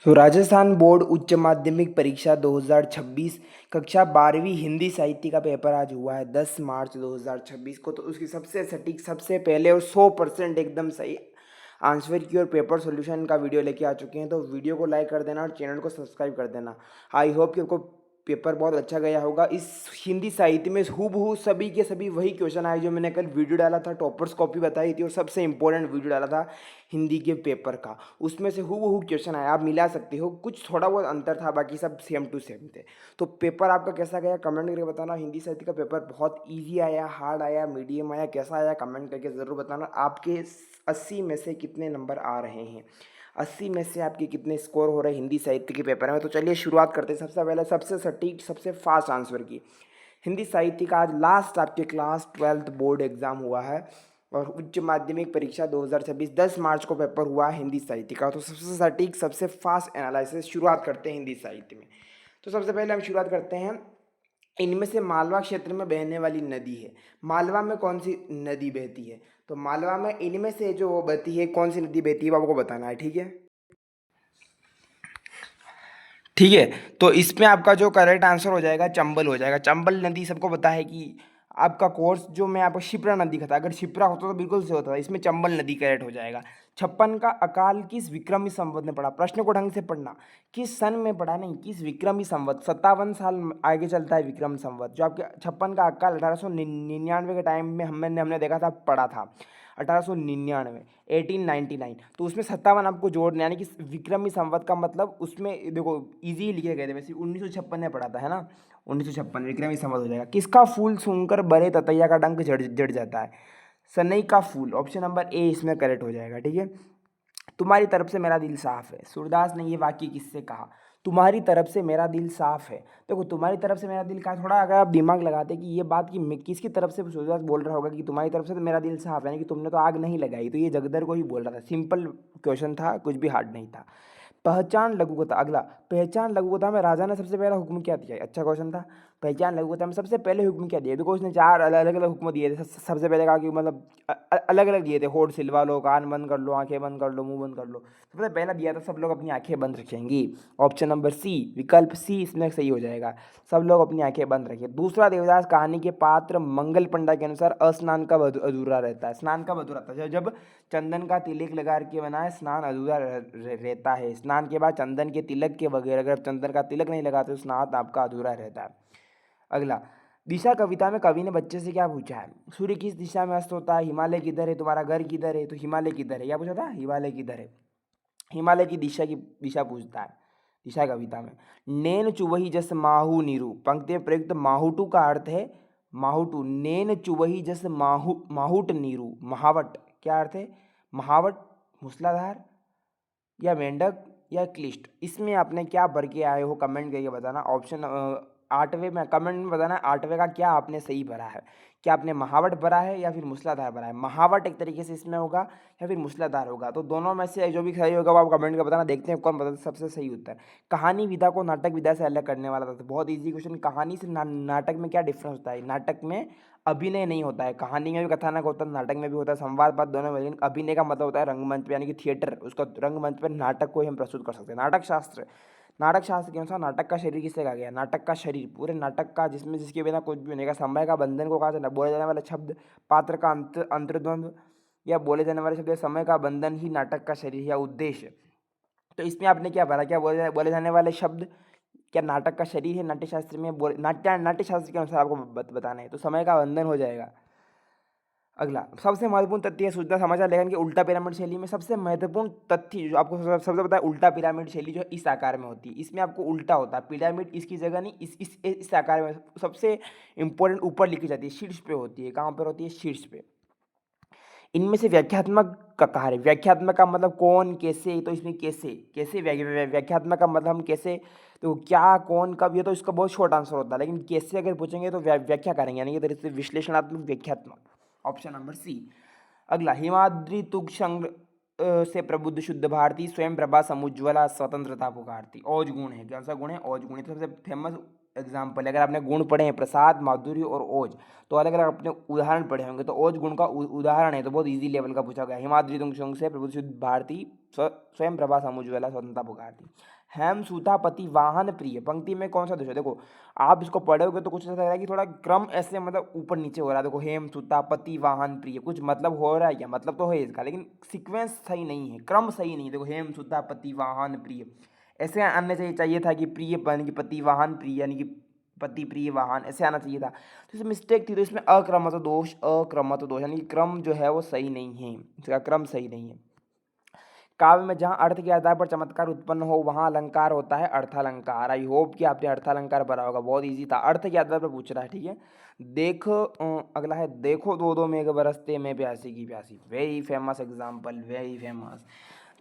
Rajasthan board उच्च माध्यमिक परीक्षा 2026 कक्षा 12वीं हिंदी साहित्य का पेपर आज हुआ है 10 मार्च 2026 को। तो उसकी सबसे सटीक, सबसे पहले और 100% एकदम सही आंसर की और पेपर सॉल्यूशन का वीडियो लेके आ चुके हैं। तो वीडियो को लाइक कर देना और चैनल को सब्सक्राइब कर देना। आई होप कि आपको पेपर बहुत अच्छा गया होगा। इस हिंदी साहित्य में हूबहू सभी के सभी वही क्वेश्चन आए जो मैंने कल वीडियो डाला था, टॉपर्स कॉपी बताई थी और सबसे इंपॉर्टेंट वीडियो डाला था हिंदी के पेपर का। उसमें से हूबहू क्वेश्चन आया, आप मिला सकते हो। कुछ थोड़ा बहुत अंतर था, बाकी सब सेम टू सेम थे। तो पेपर आपका कैसा गया कमेंट करके बताना। हिंदी साहित्य का पेपर बहुत ईजी आया, हार्ड आया, मीडियम आया, कैसा आया कमेंट करके ज़रूर बताना। आपके 80 में से कितने नंबर आ रहे हैं, 80 में से आपके कितने स्कोर हो रहे हैं हिंदी साहित्य के पेपर में। तो चलिए शुरुआत करते हैं। सबसे पहले सबसे सटीक, सबसे फास्ट आंसर की हिंदी साहित्य का आज लास्ट आपके क्लास 12th बोर्ड एग्जाम हुआ है और उच्च माध्यमिक परीक्षा 2026 10 मार्च को पेपर हुआ है हिंदी साहित्य का। तो सबसे सटीक, सबसे फास्ट एनालिसिस शुरुआत करते हैं हिंदी साहित्य में। तो सबसे पहले हम शुरुआत करते हैं, इनमें से मालवा क्षेत्र में बहने वाली नदी है। मालवा में कौन सी नदी बहती है? तो मालवा में इनमें से जो वो बहती है, कौन सी नदी बहती है, वो आपको बताना है। ठीक है, ठीक है। तो इसमें आपका जो करेक्ट आंसर हो जाएगा चंबल हो जाएगा। चंबल नदी सबको पता है कि आपका कोर्स जो मैं आपको शिप्रा नदी का था, अगर शिप्रा होता तो बिल्कुल से होता था। इसमें चंबल नदी करेक्ट हो जाएगा। 56 का अकाल किस विक्रमी संवत में पड़ा? प्रश्न को ढंग से पढ़ना, किस सन में पड़ा, नहीं किस विक्रमी संवत। 57 साल आगे चलता है विक्रम संवत। जो आपके 56 का अकाल 1899 के टाइम में हमने देखा था, पड़ा था 1899, 1899। तो उसमें 57 आपको जोड़ना, यानी कि विक्रमी संवत का मतलब उसमें देखो इजी लिखे गए थे। वैसे 1956 में पढ़ा था, है ना, 1956 विक्रमी संवत हो जाएगा। किसका फूल सूंघकर बड़े ततैया का डंक जड़ जड़ जाता है? सनई का फूल, ऑप्शन नंबर ए इसमें करेक्ट हो जाएगा। ठीक है। तुम्हारी तरफ से मेरा दिल साफ है, सूरदास ने ये वाक्य किससे कहा? तुम्हारी तरफ से मेरा दिल साफ है। देखो तुम्हारी तरफ से मेरा दिल का थोड़ा अगर आप दिमाग लगाते कि ये बात कि किसकी तरफ से सूरदास बोल रहा होगा कि तुम्हारी तरफ से तो मेरा दिल साफ है, यानी कि तुमने तो आग नहीं लगाई, तो ये जगदर को ही बोल रहा था। सिंपल क्वेश्चन था, कुछ भी हार्ड नहीं था। पहचान लघुकथा, अगला, पहचान लघुकथा में राजा ने सबसे पहला हुक्म क्या दिया? अच्छा क्वेश्चन था। पहचान लघुकथा में सबसे पहले हुक्म क्या दिया? देखो उसने 4 अलग अलग हुक्म दिए थे। सबसे पहले कहा कि मतलब अलग अलग दिए थे, होठ सिलवा लो, कान बंद कर लो, आंखें बंद कर लो, मुंह बंद कर लो। सबसे पहला दिया था सब लोग अपनी आंखें बंद रखेंगी। ऑप्शन नंबर सी, विकल्प सी इसमें सही हो जाएगा, सब लोग अपनी आंखें बंद रखें। दूसरा, देवदास कहानी के पात्र मंगल पंडा के अनुसार स्नान कब अधूरा रहता है? स्नान कब अधूरा रहता है? जब चंदन का तिलक लगा के बनाए स्नान अधूरा रहता है। स्नान के बाद चंदन के तिलक के बगैर अगर चंदन का तिलक नहीं लगाते तो स्नान आपका अधूरा रहता है। अगला, दिशा कविता में कवि ने बच्चे से क्या पूछा है? सूर्य किस दिशा में अस्त होता है? हिमालय किधर है? तुम्हारा घर किधर है? तो हिमालय किधर है, क्या पूछा था? हिमालय किधर है। हिमालय की दिशा पूछता है दिशा कविता में। नैन चुवही जस माहू नीरू, पंक्ति में प्रयुक्त माहुटू का अर्थ है माहुटू। नैन चुवही जस माहुट नीरू, महावट क्या अर्थ है? महावट, मूसलाधार या मेंढक या क्लिष्ट। इसमें आपने क्या भर के आए हो कमेंट करके बताना। ऑप्शन 8वें में कमेंट में बताना, 8वें का क्या आपने सही भरा है। क्या आपने महावट भरा है या फिर मूसलाधार भरा है? महावट एक तरीके से इसमें होगा या फिर मूसलाधार होगा। तो दोनों में से जो भी सही होगा वो आप कमेंट कर बताना। देखते हैं कौन बताता है सबसे सही उत्तर। कहानी विधा को नाटक विधा से अलग करने वाला था। तो बहुत ईजी क्वेश्चन। कहानी से नाटक में क्या डिफरेंस होता है? नाटक में अभिनय नहीं होता है। कहानी में भी कथानक होता है, नाटक में भी होता है, संवाद बात दोनों में। लेकिन अभिनय का मतलब होता है रंगमंच पे, यानी कि थिएटर, उसका रंगमंच पर नाटक को ही हम प्रस्तुत कर सकते हैं। नाटक शास्त्र के अनुसार नाटक का शरीर किससे कहा गया? नाटक का शरीर, पूरे नाटक का, जिसमें जिसके बिना कुछ भी नहीं का। समय का बंधन को कहा जाता है। बोले जाने वाले शब्द, पात्र का अंतर्द्वंद या बोले जाने वाले शब्द, समय का बंधन ही नाटक का शरीर या उद्देश्य। तो इसमें आपने क्या भरा? क्या बोले जाने वाले शब्द क्या नाटक का शरीर है? नाट्यशास्त्र में नाट्यशास्त्र के अनुसार आपको बताना है, तो समय का बंधन हो जाएगा। अगला, सबसे महत्वपूर्ण तथ्य है सूचना समाचार लेखन की उल्टा पिरामिड शैली में। सबसे महत्वपूर्ण तथ्य जो आपको सबसे पता है, उल्टा पिरामिड शैली जो है इस आकार में होती है। इसमें आपको उल्टा होता है, पिरामिड इसकी जगह नहीं, इस आकार में सबसे इंपॉर्टेंट ऊपर लिखी जाती है, शीर्ष पे होती है। कहाँ पर होती है? शीर्ष पे। इनमें से व्याख्यात्मक का कार्य, व्याख्यात्मक का मतलब कौन कैसे, तो इसमें कैसे कैसे व्याख्यात्मक का मतलब हम कैसे, तो क्या कौन कब, ये तो इसका बहुत शॉर्ट आंसर होता है। लेकिन कैसे अगर पूछेंगे तो व्याख्या करेंगे, यानी कि तरह से विश्लेषणात्मक व्याख्यात्मक। Option number C. अगला, हिमाद्री तुग संग से प्रबुद्ध शुद्ध भारती, स्वयं प्रभा समुज्वला स्वतंत्रता पुकारती। औज गुण है, कौन सा गुण है? औज गुण है। तो सबसे फेमस एग्जाम्पल। अगर आपने गुण पढ़े हैं प्रसाद, माधुर्य और ओज, तो अलग अलग अपने उदाहरण पढ़े होंगे। तो ओज गुण का उदाहरण है, तो बहुत इजी लेवल का पूछा गया। हिमाद्री तुंग शुंग से प्रभु शुद्ध भारती, स्वयं प्रभा समुज्वला स्वतंत्रता पुकारती। हेम सूता पति वाहन प्रिय, पंक्ति में कौन सा दोष है? देखो आप इसको पढ़ोगे तो कुछ ऐसा लग रहा है कि थोड़ा क्रम ऐसे मतलब ऊपर नीचे हो रहा है। देखो हेम सूता पति वाहन प्रिय, कुछ मतलब हो रहा है क्या? मतलब तो है इसका, लेकिन सीक्वेंस सही नहीं है, क्रम सही नहीं है। देखो हेम सूता पति वाहन प्रिय, ऐसे आने चाहिए था कि प्रिय यानी कि पति, वाहन प्रिय यानी कि पति, प्रिय वाहन, ऐसे आना चाहिए था। तो इसमें मिस्टेक थी, तो इसमें अक्रमत दोष, अक्रमत दोष यानी कि क्रम जो है वो सही नहीं है, इसका क्रम सही नहीं है। काव्य में जहाँ अर्थ के आधार पर चमत्कार उत्पन्न हो वहाँ अलंकार होता है अर्थालंकार। आई होप कि आपने अर्थालंकार भरा होगा, बहुत इजी था, अर्थ के आधार पर पूछ रहा है। ठीक है, देखो अगला है, देखो दो दो मेघ बरसते मैं प्यासी की प्यासी। Very famous example, very famous.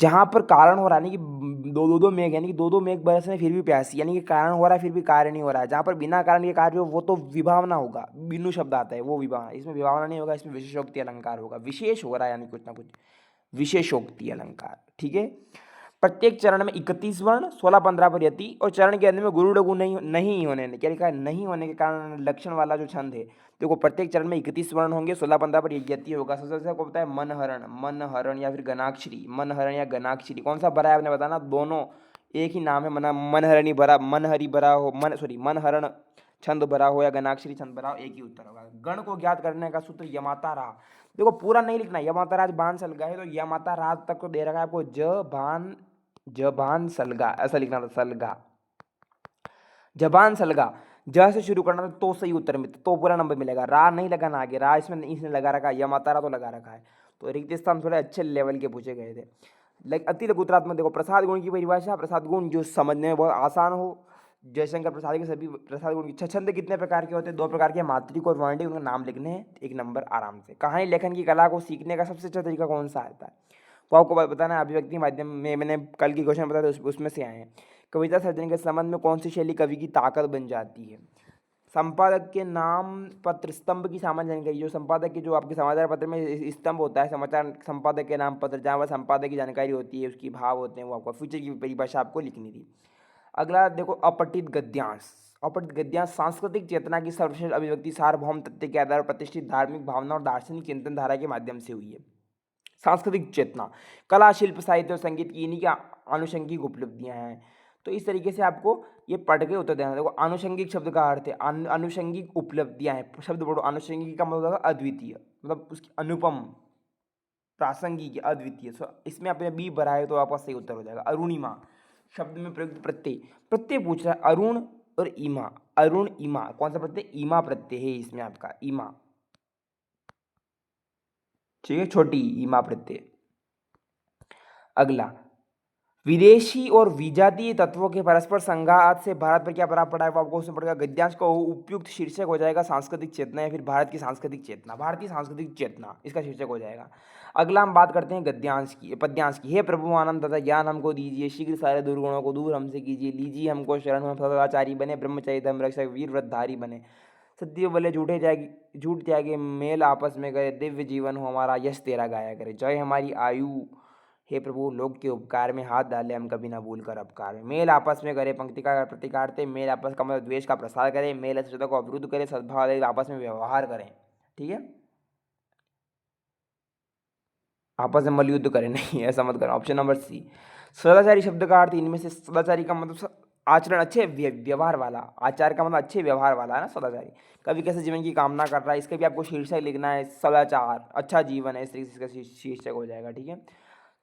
जहाँ पर कारण हो रहा है, यानी कि दो मेघ, यानी कि दो मेघ बरस में फिर भी प्यासी, यानी कि कारण हो रहा है फिर भी कार्य नहीं हो रहा है। जहाँ पर बिना कारण के कार्य हो वो तो विभावना होगा, बिनु शब्द आता है वो विभावना, इसमें विभावना नहीं होगा, इसमें विशेषोक्ति अलंकार होगा। विशेष हो रहा है यानी कुछ ना कुछ विशेषोक्ति अलंकार। ठीक है, प्रत्येक चरण में 31 वर्ण, 16-15 पर यति, और चरण के अंत में गुरु लघु नहीं होने, क्या लिखा है? नहीं होने के कारण लक्षण वाला जो छंद है, देखो प्रत्येक चरण में 31 वर्ण होंगे, 16-15 पर यति होगा। सबसे अच्छा को पता है मन हरण या फिर गणाक्षरी, मन हरण या गणाक्षरी, कौन सा भरा है आपने बताना। दोनों एक ही नाम है, मना मनहरणी भरा, मनहरी भरा हो, मनहरण छंद भरा हो या गणाक्षरी छंद भरा हो, एक ही उत्तर होगा। गण को ज्ञात करने का सूत्र यमाता रहा। देखो पूरा नहीं लिखना, यमाता राज बान सलगा है तो यमाता राज तक तो दे रखा है आपको, जबान सलगा ऐसा लिखना था, सलगा जबान सलगा, ज से शुरू करना था तो सही उत्तर में तो पूरा नंबर मिलेगा। रा नहीं लगाना आगे, रा इसने लगा रखा है, यमातारा तो लगा रखा है। तो रिक्त स्थान थोड़े अच्छे लेवल के पूछे गए थे। लाइक अति लघु उत्तरात्मक देखो, प्रसाद गुण की परिभाषा, प्रसाद गुण जो समझने में बहुत आसान हो। जयशंकर प्रसाद के सभी प्रसाद गुण की छंद कितने प्रकार के होते हैं? 2 प्रकार के, मात्रिक और वर्णिक, उनका नाम लिखने हैं, 1 नंबर आराम से। कहानी लेखन की कला को सीखने का सबसे अच्छा तरीका कौन सा आता है? वो आपको बताना है, अभिव्यक्ति माध्यम में मैंने कल की क्वेश्चन बताया था उसमें से आए हैं। कविता सर्जन के संबंध में कौन सी शैली कवि की ताकत बन जाती है? संपादक के नाम पत्र स्तंभ की सामान्य जानकारी, जो संपादक के जो आपके समाचार पत्र में स्तंभ होता है, समाचार संपादक के नाम पत्र, जहाँ पर संपादक की जानकारी होती है, उसकी भाव होते हैं, वो आपको फ्यूचर की परिभाषा आपको लिखनी थी। अगला देखो, अपठित गद्यांश। अपठित गद्यांश सांस्कृतिक चेतना की सर्वश्रेष्ठ अभिव्यक्ति सार्वभौम तथ्य के आधार पर प्रतिष्ठित धार्मिक भावना और दार्शनिक चिंतन धारा के माध्यम से हुई है। सांस्कृतिक चेतना, कला, शिल्प, साहित्य और संगीत की इन्हीं की आनुषंगिक उपलब्धियां हैं। तो इस तरीके से आपको ये पढ़ के उत्तर देना। देखो आनुषंगिक शब्द का अर्थ है अनुषंगिक उपलब्धियां हैं, शब्द पढ़ो। अनुषंगिक का मतलब अद्वितीय, मतलब उसकी अनुपम, प्रासंगिक, अद्वितीय। इसमें आपने बी भरा है तो आपका सही उत्तर हो जाएगा। अरुणिमा शब्द में प्रयुक्त प्रत्यय, प्रत्यय पूछ रहा है अरुण और ईमा, अरुण ईमा, कौन सा प्रत्यय? ईमा प्रत्यय है इसमें आपका, ईमा। ठीक है, छोटी ईमा प्रत्यय। अगला, विदेशी और विजातीय तत्वों के परस्पर संघात से भारत पर क्या प्रभाव पड़ा है, वो आपको उसमें पड़ेगा। गद्यांश का उपयुक्त शीर्षक हो जाएगा सांस्कृतिक चेतना या फिर भारत की सांस्कृतिक चेतना, भारतीय सांस्कृतिक चेतना इसका शीर्षक हो जाएगा। अगला हम बात करते हैं गद्यांश की, पद्यांश की। हे प्रभु आनंद तथा ज्ञान हमको दीजिए, शीघ्र सारे दुर्गुणों को दूर हमसे कीजिए, लीजिए हमको शरण, हम सदाचारी बने, ब्रह्मचारी धर्म रक्षक वीर व्रतधारी बने, सत्य बोले झूठ त्यागे, मेल आपस में करे, दिव्य जीवन हो हमारा, यश तेरा गाया करे, जय हमारी आयु। हे प्रभु लोक के उपकार में हाथ डाले हम कभी ना भूल कर अपकार में, मेल आपस में करे, पंक्ति का प्रतिकारते, मेल आपस का मतलब द्वेष का प्रसार करे, मेल असुरता को अवरुद्ध करे, सद्भाव आपस में व्यवहार करें। ठीक है, आपस में मलयुद्ध करें नहीं, ऐसा मत करें। Option number C. सदाचारी शब्द का अर्थ इनमें से, सदाचारी का मतलब आचरण अच्छे व्यवहार वाला, आचार का मतलब अच्छे व्यवहार वाला है ना सदाचारी। कभी कैसे जीवन की कामना कर रहा है, इसका भी आपको शीर्षक लिखना है, सदाचार अच्छा जीवन है, इस तरीके से इसका शीर्षक हो जाएगा। ठीक है,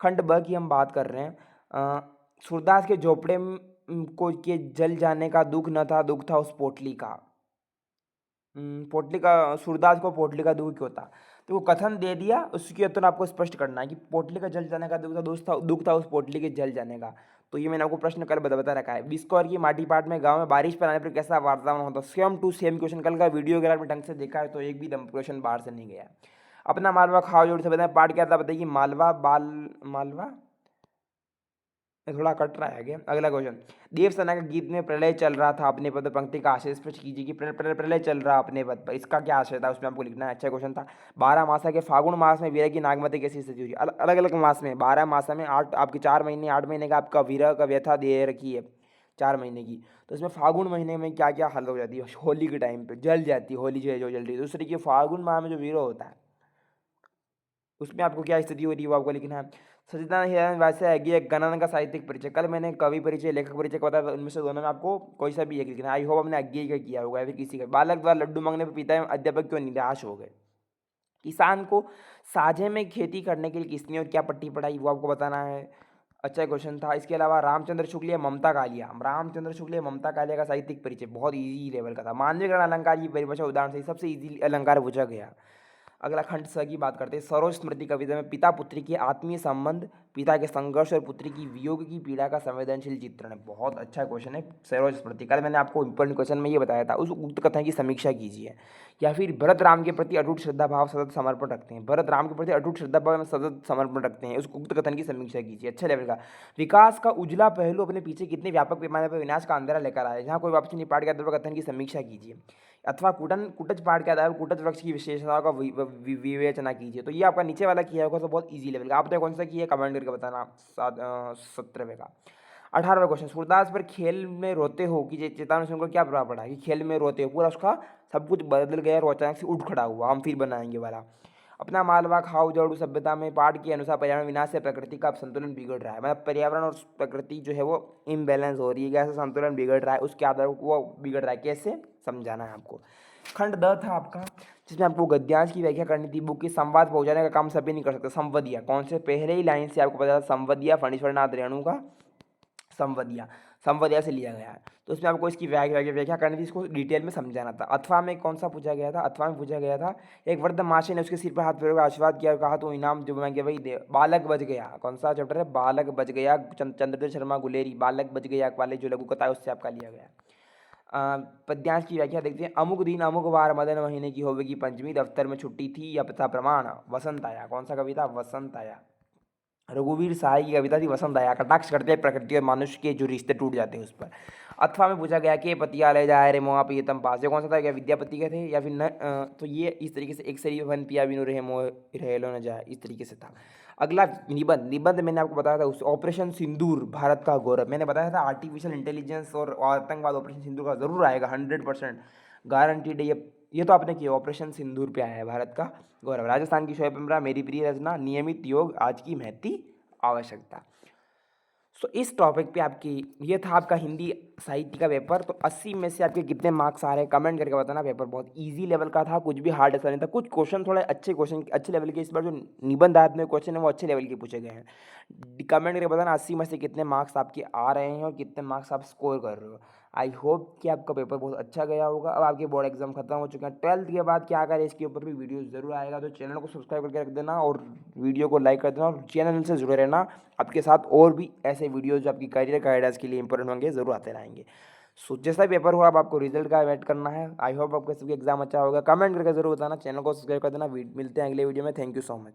खंड ब की हम बात कर रहे हैं। सूरदास के झोपड़े को के जल जाने का दुख न था, दुख था उस पोटली का। पोटली का, सूरदास को पोटली का दुख क्यों था? तो वो कथन दे दिया, उसके उत्तर आपको स्पष्ट करना है कि पोटली का जल जाने का दुख था उस पोटली के जल जाने का। तो ये मैंने आपको प्रश्न कल बता रखा है। बिस्कोर की माटी पाट में गांव में बारिश पर आने पर कैसा वातावरण होता है? सेम टू सेम क्वेश्चन कल का वीडियो अगर आपने ढंग से देखा है तो एक भी क्वेश्चन बाहर से नहीं गया। अपना मालवा खाओ जोड़ से बताएं, पाठ क्या था बताइए? मालवा मालवा थोड़ा कट रहा है आगे। अगला क्वेश्चन, देव सेना के गीत में प्रलय चल रहा था अपने पद, पंक्ति का आशय स्पष्ट कीजिए कि प्रलय चल रहा अपने पद पर, इसका क्या आशय था उसमें आपको लिखना है। अच्छा क्वेश्चन था। 12 मासा के फागुन मास में वीरह की नागमती कैसी स्थिति हुई? अलग अलग मास में, 12 मासा में 8 आपके 4 महीने 8 महीने का आपका वीरह का व्यथा दे रखी है। 4 महीने की, तो इसमें फागुन महीने में क्या क्या हालत हो जाती है, होली के टाइम पे जल जाती है, होली जो जल रही है। दूसरी की फागुन माह में जो वीरो होता है उसमें आपको क्या स्थिति हो रही है वो आपको लिखना है। सच्चिदानंद हिरानंद वैसे है कि एक गणन का साहित्यिक परिचय, कल मैंने कवि परिचय लेखक परिचय का बताया था, उनमें से दोनों में आपको कोई सा भी एक लिखना है। आई होप आपने अज्ञेय का किया होगा या फिर किसी का। बालक द्वारा लड्डू मांगने पर पिता एवं अध्यापक क्यों निराश हो गए। किसान को साझे में खेती करने के लिए किसने और क्या पट्टी पढ़ाई वो आपको बताना है। अच्छा क्वेश्चन था। इसके अलावा रामचंद्र शुक्ल या ममता कालिया, रामचंद्र शुक्ल या ममता कालिया का साहित्यिक परिचय बहुत इजी लेवल का था। मानवीकरण अलंकार की परिभाषा उदाहरण से सबसे इजी अलंकार पूछा गया। अगला खंड स की बात करते हैं। सरोज स्मृति कविता में पिता पुत्री के आत्मीय संबंध, पिता के संघर्ष और पुत्री की वियोग की पीड़ा का संवेदनशील चित्रण है। बहुत अच्छा क्वेश्चन है सरोज स्मृति। कल मैंने आपको इंपॉर्टेंट क्वेश्चन में ये बताया था। उस उक्त कथन की समीक्षा कीजिए। या फिर भरत राम के प्रति अटूट श्रद्धा भाव सतत समर्पण रखते हैं, भरत राम के प्रति अटूट श्रद्धा भाव में सतत समर्पण रखते हैं, उस उक्त कथन की समीक्षा कीजिए। अच्छे लेवल का। विकास का उजला पहलू अपने पीछे कितने व्यापक पैमाने पर विनाश का अंधेरा लेकर आया, जहाँ कोई वापसी नहीं पाठ के आधार पर कथन की समीक्षा कीजिए। अथवा कुटज पाठ के आधार पर कुटज वृक्ष की विशेषताओं का विवेचना कीजिए। तो ये आपका नीचे वाला किया होगा तो बहुत इजी लेवल का। आपने कौन सा किया कमेंट करके बताना। 17वें का। 18वां क्वेश्चन। सूरदास पर खेल में रोते हो कि चेतन सिंह को क्या प्रभाव पड़ा कि खेल में रोते हो, पूरा उसका सब कुछ बदल गया और अचानक से उठ खड़ा हुआ। हम फिर बनाएंगे वाला। अपना मालवा खाओ जड़ू सभ्यता में पाठ के अनुसार पर्यावरण विनाश से प्रकृति का संतुलन बिगड़ रहा है, मतलब पर्यावरण और प्रकृति जो है वो इम्बैलेंस हो रही है, कैसे संतुलन बिगड़ रहा है उसके आधार पर वो बिगड़ रहा है, कैसे समझाना है आपको। खंड 10 था आपका, जिसमें आपको गद्यांश की व्याख्या करनी थी। बुक की संवाद पहुंचाने का काम सभी नहीं कर सकते। संवदिया कौन से, पहले ही लाइन से आपको पता था संवदिया फणीश्वरनाथ रेणु का संवदिया, संवदिया से लिया गया है। तो उसमें आपको इसकी व्याख्या करनी थी, इसको डिटेल में समझाना था। अथवा में कौन सा पूछा गया था, अथवा में पूछा गया था एक वृद्ध मासी ने उसके सिर पर हाथ फेरकर आशीर्वाद किया और कहा तो इनाम जो मैं वही दे। बालक बच गया, कौन सा चैप्टर है, बालक बच गया, चंद्रदेव शर्मा गुलेरी। बालक बच गया वाले जो लघु कथा है उससे आपका लिया गया। पद्यांश की व्याख्या देखते हैं। अमुक दिन अमुक बार मदन महीने की होवेगी पंचमी, दफ्तर में छुट्टी थी यह था प्रमाण, वसंत आया। कौन सा कविता, वसंत आया। रघुवीर सहाय की कविता थी वसंत आया। कटाक्ष करते हैं प्रकृति और मनुष्य के जो रिश्ते टूट जाते हैं उस पर। अथवा में पूछा गया कि पतिया ले जाए रे मोहा प्रियतम पास, ये कौन सा था, क्या विद्यापति के थे या फिर न, तो ये इस तरीके से एक शरीर वन पिया बिनु रहे मोह रहेलो न जाए, इस तरीके से था। अगला निबंध, निबंध मैंने आपको बताया था उस ऑपरेशन सिंदूर भारत का गौरव, मैंने बताया था आर्टिफिशियल इंटेलिजेंस और आतंकवाद ऑपरेशन सिंदूर का जरूर आएगा 100% गारंटीड। ये तो आपने किया, ऑपरेशन सिंदूर पे आया है भारत का गौरव। राजस्थान की शोएब इमरान, मेरी प्रिय रचना, नियमित योग आज की महती आवश्यकता। सो इस टॉपिक पे आपकी ये था आपका हिंदी साहित्य का पेपर। तो 80 में से आपके कितने मार्क्स आ रहे हैं कमेंट करके बताना। पेपर बहुत इजी लेवल का था, कुछ भी हार्ड ऐसा नहीं था। कुछ क्वेश्चन थोड़े अच्छे क्वेश्चन अच्छे लेवल के, इस बार जो निबंधात्मक में क्वेश्चन है वो अच्छे लेवल के पूछे गए हैं। कमेंट करके बताना 80 में से कितने मार्क्स आपके आ रहे हैं और कितने मार्क्स आप स्कोर कर रहे हो। आई होप कि आपका पेपर बहुत अच्छा गया होगा। अब आपके बोर्ड एग्जाम खत्म हो चुके हैं, 12th के बाद क्या करें इसके ऊपर भी वीडियो जरूर आएगा। तो चैनल को सब्सक्राइब करके रख देना और वीडियो को लाइक कर देना और चैनल से जुड़े रहना। आपके साथ और भी ऐसे वीडियोज जो आपकी करियर गाइडेंस के लिए इंपॉर्टेंट होंगे जरूर आते रहेंगे। सो जैसा पेपर हुआ अब आपको रिजल्ट का वेट करना है। आई होप आपका सबके एग्जाम अच्छा होगा। कमेंट करके जरूर बताना, चैनल को सब्सक्राइब कर देना। मिलते हैं अगले वीडियो में। Thank you so much.